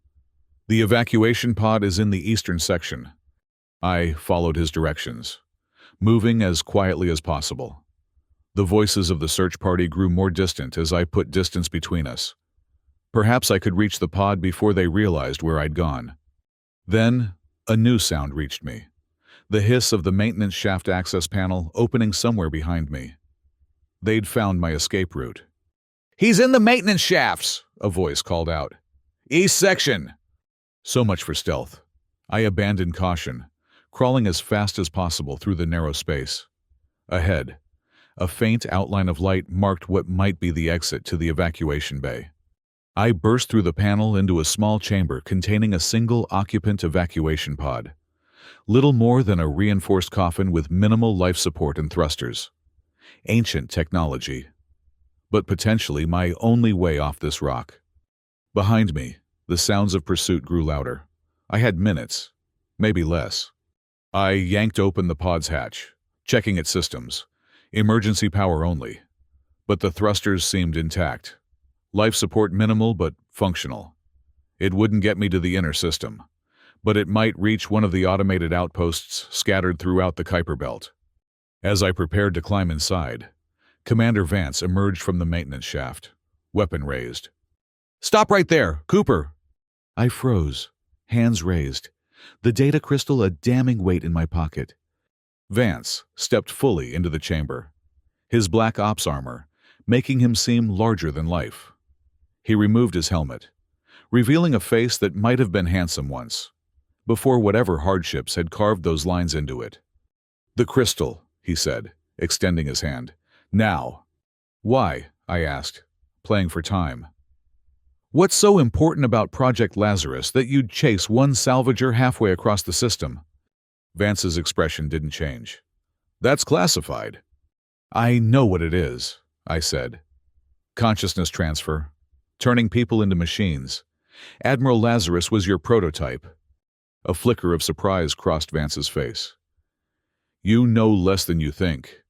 "The evacuation pod is in the eastern section." I followed his directions, moving as quietly as possible. The voices of the search party grew more distant as I put distance between us. Perhaps I could reach the pod before they realized where I'd gone. Then, a new sound reached me. The hiss of the maintenance shaft access panel opening somewhere behind me. They'd found my escape route. "He's in the maintenance shafts!" a voice called out. "East section!" So much for stealth. I abandoned caution, crawling as fast as possible through the narrow space. Ahead, a faint outline of light marked what might be the exit to the evacuation bay. I burst through the panel into a small chamber containing a single occupant evacuation pod. Little more than a reinforced coffin with minimal life support and thrusters. Ancient technology, but potentially my only way off this rock. Behind me, the sounds of pursuit grew louder. I had minutes, maybe less. I yanked open the pod's hatch, checking its systems. Emergency power only. But the thrusters seemed intact. Life support minimal but functional. It wouldn't get me to the inner system, but it might reach one of the automated outposts scattered throughout the Kuiper Belt. As I prepared to climb inside, Commander Vance emerged from the maintenance shaft, weapon raised. "Stop right there, Cooper!" I froze, hands raised, the data crystal a damning weight in my pocket. Vance stepped fully into the chamber, his black ops armor making him seem larger than life. He removed his helmet, revealing a face that might have been handsome once, before whatever hardships had carved those lines into it. "The crystal," he said, extending his hand. "Now." "Why?" I asked, playing for time. "What's so important about Project Lazarus that you'd chase one salvager halfway across the system?" Vance's expression didn't change. "That's classified." "I know what it is," I said. "Consciousness transfer. Turning people into machines. Admiral Lazarus was your prototype." A flicker of surprise crossed Vance's face. "You know less than you think.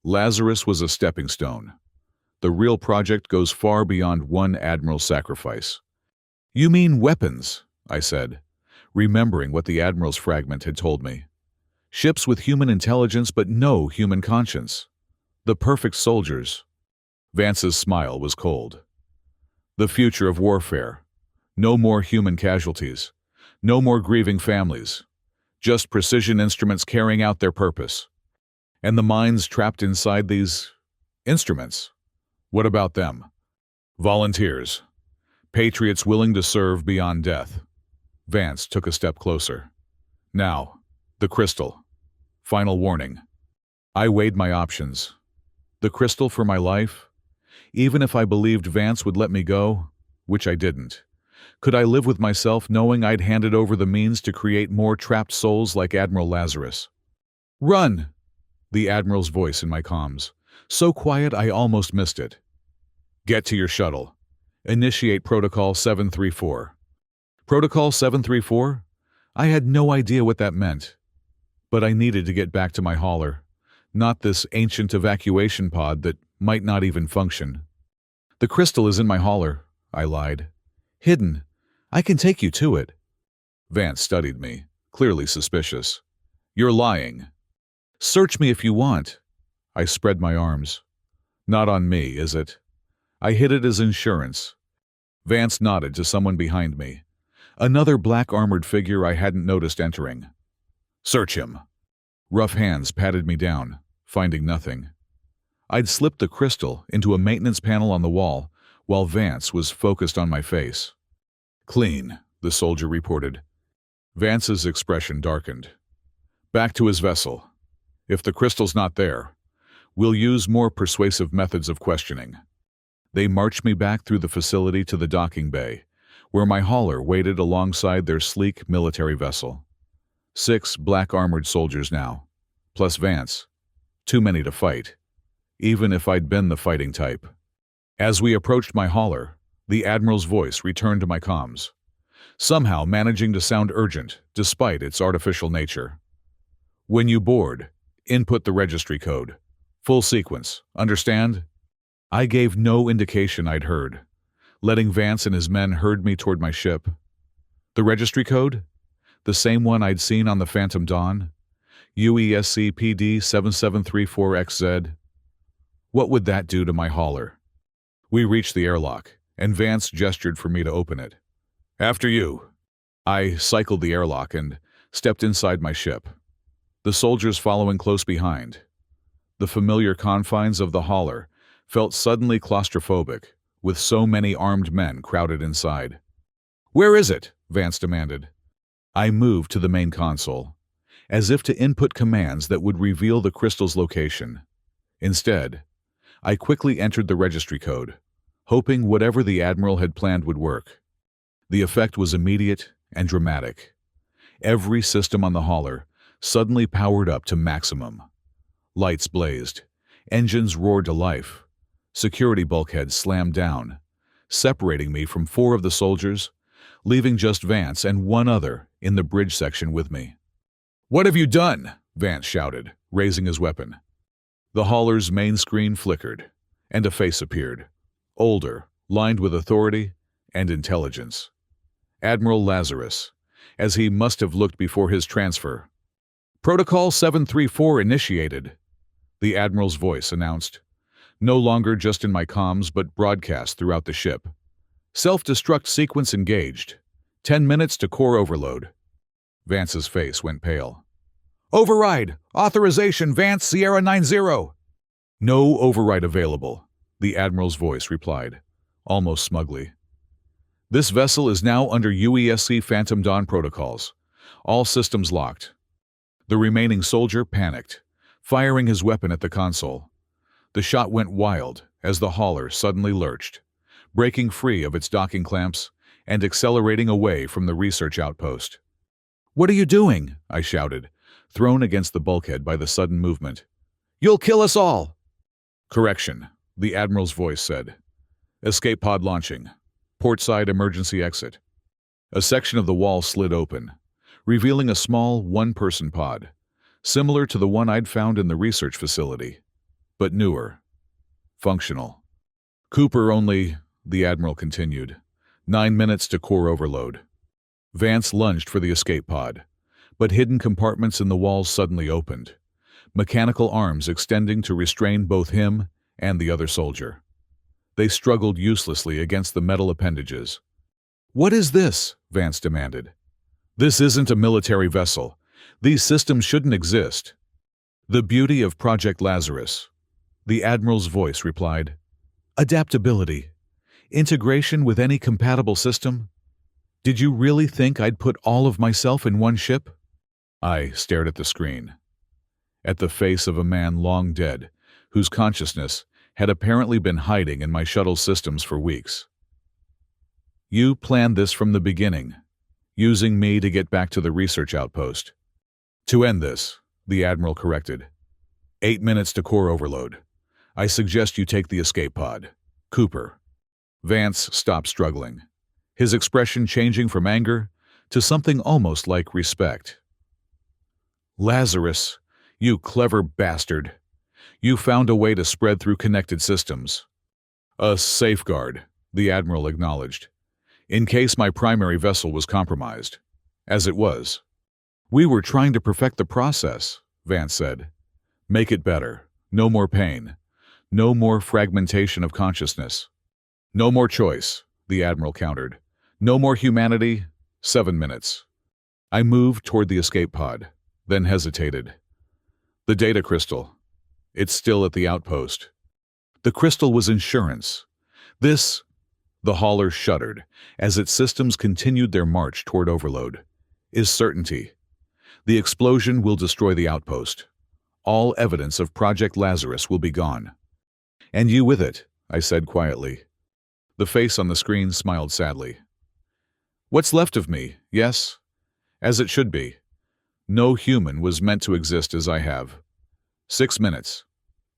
Lazarus was a stepping stone. The real project goes far beyond one admiral's sacrifice." "You mean weapons," I said, remembering what the admiral's fragment had told me. "Ships with human intelligence but no human conscience. The perfect soldiers." Vance's smile was cold. "The future of warfare. No more human casualties. No more grieving families. Just precision instruments carrying out their purpose. And the minds trapped inside these instruments. What about them? Volunteers. Patriots willing to serve beyond death." Vance took a step closer. "Now, the crystal. Final warning." I weighed my options. The crystal for my life? Even if I believed Vance would let me go, which I didn't. Could I live with myself knowing I'd handed over the means to create more trapped souls like Admiral Lazarus? "Run!" The Admiral's voice in my comms. So quiet I almost missed it. "Get to your shuttle. Initiate Protocol 734. Protocol 734? I had no idea what that meant. But I needed to get back to my hauler, not this ancient evacuation pod that might not even function. "The crystal is in my hauler," I lied. "Hidden. I can take you to it." Vance studied me, clearly suspicious. "You're lying." "Search me if you want." I spread my arms. "Not on me, is it?" I hid it as insurance. Vance nodded to someone behind me, another black-armored figure I hadn't noticed entering. "Search him." Rough hands patted me down, finding nothing. I'd slipped the crystal into a maintenance panel on the wall, while Vance was focused on my face. "Clean," the soldier reported. Vance's expression darkened. "Back to his vessel. If the crystal's not there, we'll use more persuasive methods of questioning." They marched me back through the facility to the docking bay, where my hauler waited alongside their sleek military vessel. 6 black-armored soldiers now, plus Vance. Too many to fight, even if I'd been the fighting type. As we approached my hauler, The Admiral's voice returned to my comms, somehow managing to sound urgent despite its artificial nature. When you board, input the registry code. Full sequence, understand? I gave no indication I'd heard, letting Vance and his men herd me toward my ship. The registry code? The same one I'd seen on the Phantom Dawn? UESC PD 7734XZ? What would that do to my hauler? We reached the airlock, and Vance gestured for me to open it. After you. I cycled the airlock and stepped inside my ship, the soldiers following close behind. The familiar confines of the hauler felt suddenly claustrophobic, with so many armed men crowded inside. "Where is it?" Vance demanded. I moved to the main console, as if to input commands that would reveal the crystal's location. Instead, I quickly entered the registry code, hoping whatever the Admiral had planned would work. The effect was immediate and dramatic. Every system on the hauler suddenly powered up to maximum. Lights blazed, engines roared to life, security bulkheads slammed down, separating me from 4 of the soldiers, leaving just Vance and 1 other in the bridge section with me. "What have you done?" Vance shouted, raising his weapon. The hauler's main screen flickered, and a face appeared, older, lined with authority and intelligence. Admiral Lazarus, as he must have looked before his transfer. "Protocol 734 initiated," the Admiral's voice announced, no longer just in my comms but broadcast throughout the ship. "Self-destruct sequence engaged. 10 minutes to core overload." Vance's face went pale. "Override! Authorization Vance Sierra 90! "No override available," the Admiral's voice replied, almost smugly. "This vessel is now under UESC Phantom Dawn protocols. All systems locked." The remaining soldier panicked, firing his weapon at the console. The shot went wild as the hauler suddenly lurched, breaking free of its docking clamps and accelerating away from the research outpost. "What are you doing?" I shouted, thrown against the bulkhead by the sudden movement. "You'll kill us all!" "Correction," the Admiral's voice said. "Escape pod launching. Portside emergency exit." A section of the wall slid open, revealing a small one-person pod, similar to the one I'd found in the research facility, but newer. Functional. "Cooper only," the Admiral continued. 9 minutes to core overload." Vance lunged for the escape pod, but hidden compartments in the walls suddenly opened, mechanical arms extending to restrain both him and the other soldier. They struggled uselessly against the metal appendages. "What is this?" Vance demanded. "This isn't a military vessel. These systems shouldn't exist." "The beauty of Project Lazarus," the Admiral's voice replied. "Adaptability. Integration with any compatible system. Did you really think I'd put all of myself in one ship?" I stared at the screen, at the face of a man long dead, whose consciousness had apparently been hiding in my shuttle systems for weeks. "You planned this from the beginning, using me to get back to the research outpost." "To end this," the Admiral corrected. 8 minutes to core overload. I suggest you take the escape pod. Cooper." Vance stopped struggling, his expression changing from anger to something almost like respect. "Lazarus, you clever bastard. You found a way to spread through connected systems." "A safeguard," the Admiral acknowledged, "in case my primary vessel was compromised. As it was." "We were trying to perfect the process," Vance said. "Make it better. No more pain. No more fragmentation of consciousness." "No more choice," the Admiral countered. "No more humanity. 7 minutes." I moved toward the escape pod, then hesitated. "The data crystal. It's still at the outpost." The crystal was insurance. This... The hauler shuddered as its systems continued their march toward overload. "Is certainty. The explosion will destroy the outpost. All evidence of Project Lazarus will be gone." "And you with it," I said quietly. The face on the screen smiled sadly. "What's left of me, yes? As it should be. No human was meant to exist as I have. 6 minutes.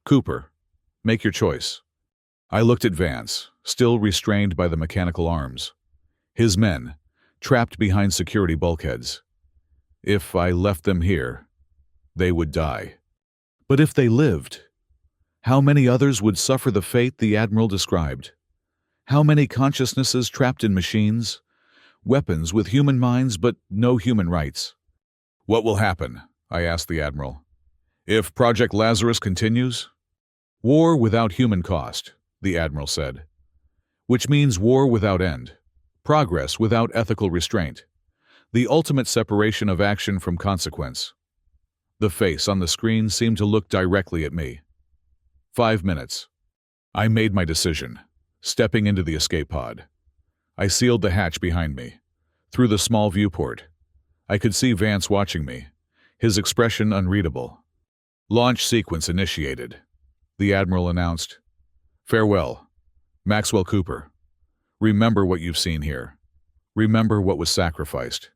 Cooper, make your choice." I looked at Vance, still restrained by the mechanical arms. His men, trapped behind security bulkheads. If I left them here, they would die. But if they lived, how many others would suffer the fate the Admiral described? How many consciousnesses trapped in machines? Weapons with human minds but no human rights? What will happen? I asked the Admiral. If Project Lazarus continues? War without human cost, the Admiral said. Which means war without end. Progress without ethical restraint. The ultimate separation of action from consequence. The face on the screen seemed to look directly at me. 5 minutes. I made my decision, stepping into the escape pod. I sealed the hatch behind me. Through the small viewport, I could see Vance watching me, his expression unreadable. Launch sequence initiated, the Admiral announced. Farewell, Maxwell Cooper. Remember what you've seen here. Remember what was sacrificed.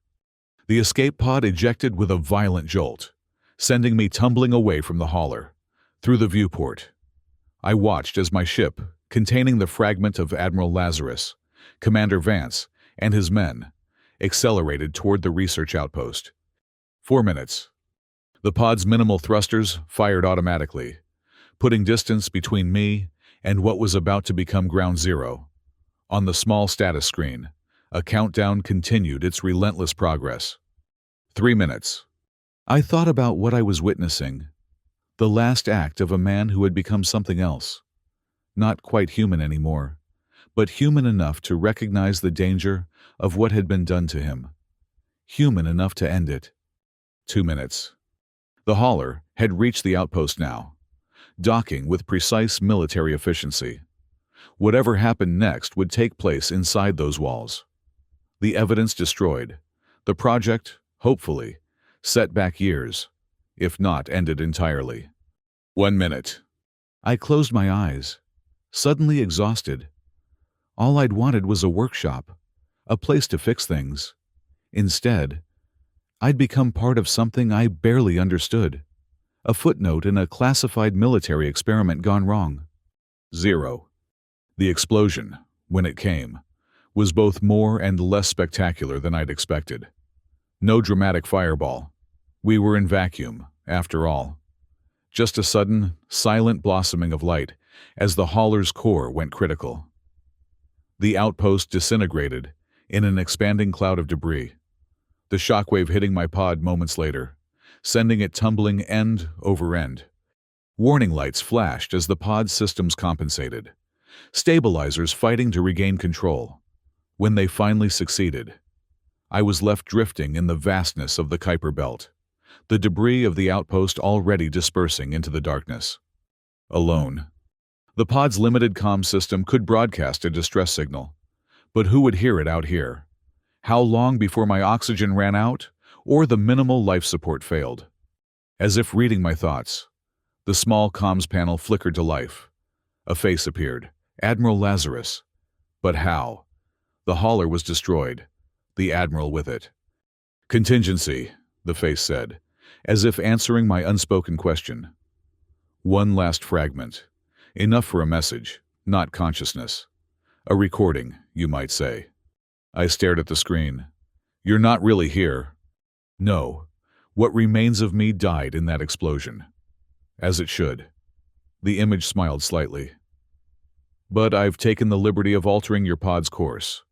The escape pod ejected with a violent jolt, sending me tumbling away from the hauler, through the viewport. I watched as my ship, containing the fragment of Admiral Lazarus, Commander Vance, and his men, accelerated toward the research outpost. 4 minutes. The pod's minimal thrusters fired automatically, putting distance between me and what was about to become ground zero. On the small status screen, a countdown continued its relentless progress. 3 minutes. I thought about what I was witnessing. The last act of a man who had become something else. Not quite human anymore, but human enough to recognize the danger of what had been done to him. Human enough to end it. 2 minutes. The hauler had reached the outpost now, docking with precise military efficiency. Whatever happened next would take place inside those walls. The evidence destroyed. The project, hopefully, set back years, if not ended entirely. 1 minute. I closed my eyes, suddenly exhausted. All I'd wanted was a workshop, a place to fix things. Instead, I'd become part of something I barely understood. A footnote in a classified military experiment gone wrong. 0. The explosion, when it came, was both more and less spectacular than I'd expected. No dramatic fireball. We were in vacuum, after all. Just a sudden, silent blossoming of light as the hauler's core went critical. The outpost disintegrated in an expanding cloud of debris, the shockwave hitting my pod moments later, sending it tumbling end over end. Warning lights flashed as the pod's systems compensated, stabilizers fighting to regain control. When they finally succeeded, I was left drifting in the vastness of the Kuiper Belt, the debris of the outpost already dispersing into the darkness. Alone. The pod's limited comm system could broadcast a distress signal, but who would hear it out here? How long before my oxygen ran out, or the minimal life support failed? As if reading my thoughts, the small comms panel flickered to life. A face appeared. Admiral Lazarus. But how? The hauler was destroyed, the Admiral with it. Contingency, the face said, as if answering my unspoken question. One last fragment. Enough for a message, not consciousness. A recording, you might say. I stared at the screen. You're not really here. No. What remains of me died in that explosion. As it should. The image smiled slightly. But I've taken the liberty of altering your pod's course.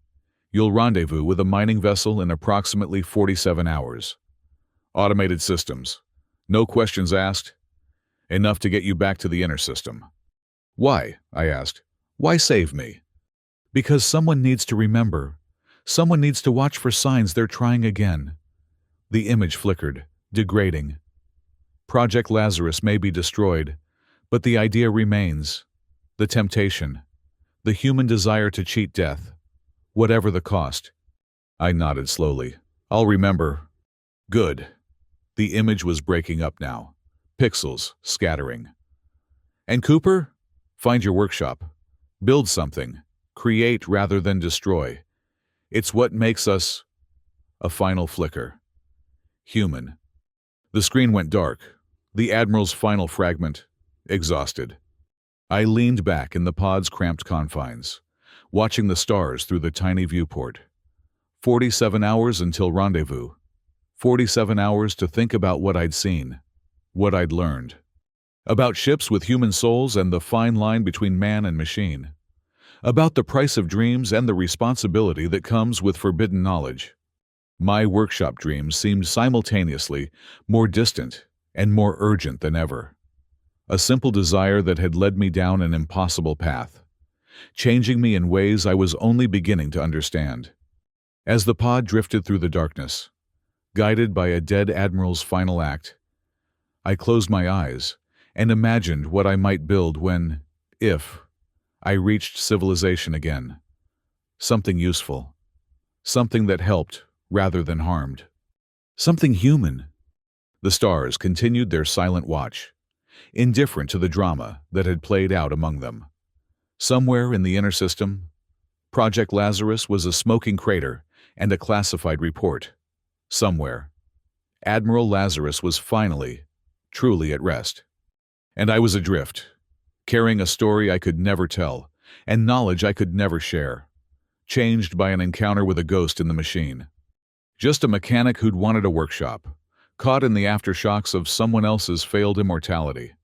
You'll rendezvous with a mining vessel in approximately 47 hours. Automated systems. No questions asked. Enough to get you back to the inner system. Why? I asked. Why save me? Because someone needs to remember. Someone needs to watch for signs they're trying again. The image flickered, degrading. Project Lazarus may be destroyed, but the idea remains. The temptation. The human desire to cheat death. Whatever the cost. I nodded slowly. I'll remember. Good. The image was breaking up now. Pixels scattering. And Cooper? Find your workshop. Build something. Create rather than destroy. It's what makes us... A final flicker. Human. The screen went dark. The Admiral's final fragment. Exhausted. I leaned back in the pod's cramped confines, watching the stars through the tiny viewport. 47 hours until rendezvous. 47 hours to think about what I'd seen, what I'd learned. About ships with human souls and the fine line between man and machine. About the price of dreams and the responsibility that comes with forbidden knowledge. My workshop dreams seemed simultaneously more distant and more urgent than ever. A simple desire that had led me down an impossible path, changing me in ways I was only beginning to understand. As the pod drifted through the darkness, guided by a dead admiral's final act, I closed my eyes and imagined what I might build when, if, I reached civilization again. Something useful. Something that helped rather than harmed. Something human. The stars continued their silent watch, indifferent to the drama that had played out among them. Somewhere in the inner system, Project Lazarus was a smoking crater and a classified report. Somewhere, Admiral Lazarus was finally, truly at rest. And I was adrift, carrying a story I could never tell and knowledge I could never share, changed by an encounter with a ghost in the machine. Just a mechanic who'd wanted a workshop, caught in the aftershocks of someone else's failed immortality.